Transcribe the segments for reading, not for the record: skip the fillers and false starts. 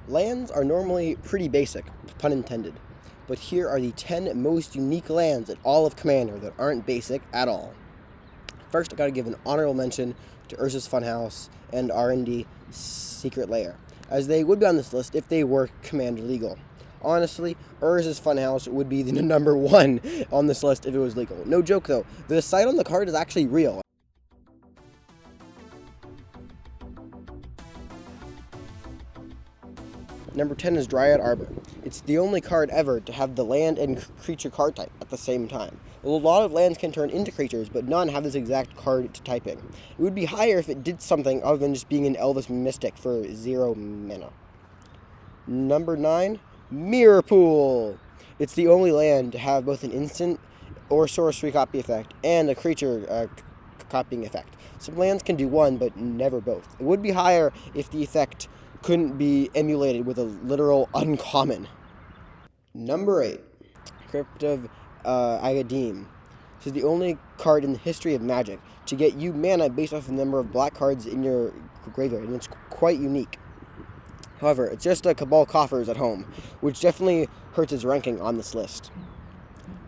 Lands are normally pretty basic, pun intended, but here are the 10 most unique lands in all of Commander that aren't basic at all. First, I gotta give an honorable mention to Urza's Funhouse and R&D Secret Lair, as they would be on this list if they were Commander legal. Honestly, Urza's Funhouse would be the number one on this list if it was legal. No joke though, the site on the card is actually real. Number 10 is Dryad Arbor. It's the only card ever to have the land and creature card type at the same time. A lot of lands can turn into creatures, but none have this exact card typing. It would be higher if it did something other than just being an Elvis Mystic for 0 mana. Number 9, Mirror Pool. It's the only land to have both an instant or sorcery copy effect and a creature copying effect. Some lands can do one, but never both. It would be higher if the effect couldn't be emulated with a literal uncommon. Number 8, Crypt of Agadeem. This is the only card in the history of Magic to get you mana based off the number of black cards in your graveyard, and it's quite unique. However, it's just a Cabal Coffers at home, which definitely hurts its ranking on this list.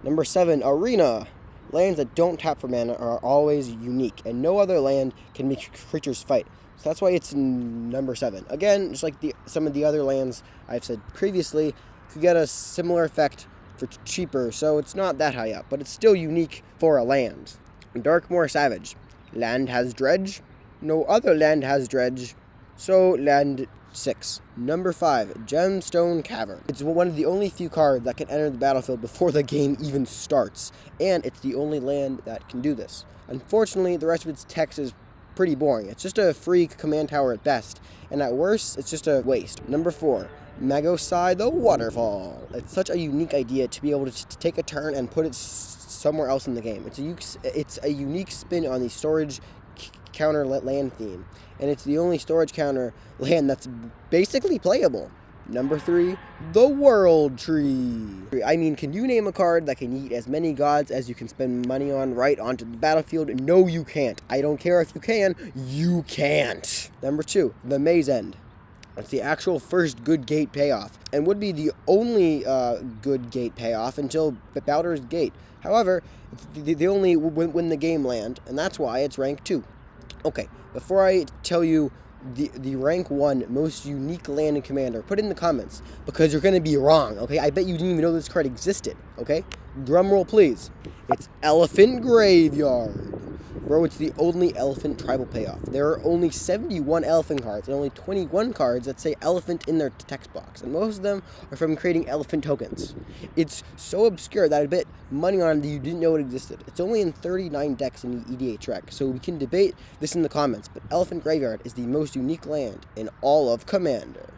Number 7, Arena. Lands that don't tap for mana are always unique, and no other land can make creatures fight. So that's why it's number 7. Again, just like some of the other lands I've said previously, could get a similar effect for cheaper, so it's not that high up, but it's still unique for a land. Darkmoor Savage. Land has dredge. No other land has dredge, so land 6. Number 5, Gemstone Cavern. It's one of the only few cards that can enter the battlefield before the game even starts, and it's the only land that can do this. Unfortunately, the rest of its text is pretty boring. It's just a free command tower at best, and at worst, it's just a waste. Number 4, Magosai the Waterfall. It's such a unique idea to be able to take a turn and put it somewhere else in the game. It's a unique spin on the storage counter land theme, and it's the only storage counter land that's basically playable. Number 3, the World Tree. I mean, can you name a card that can eat as many gods as you can spend money on right onto the battlefield? No, you can't. I don't care if you can, you can't. Number 2, the Maze End. It's the actual first good gate payoff, and would be the only good gate payoff until Baldur's Gate. However, it's the only win the game land, and that's why it's rank 2. Okay, before I tell you the rank 1 most unique land in Commander, put it in the comments, because you're going to be wrong, okay? I bet you didn't even know this card existed, okay? Drum roll, please. It's Elephant Graveyard. Bro, it's the only elephant tribal payoff. There are only 71 elephant cards and only 21 cards that say elephant in their text box, and most of them are from creating elephant tokens. It's so obscure that I bet money on it that you didn't know it existed. It's only in 39 decks in the EDHREC, so we can debate this in the comments, but Elephant Graveyard is the most unique land in all of Commander.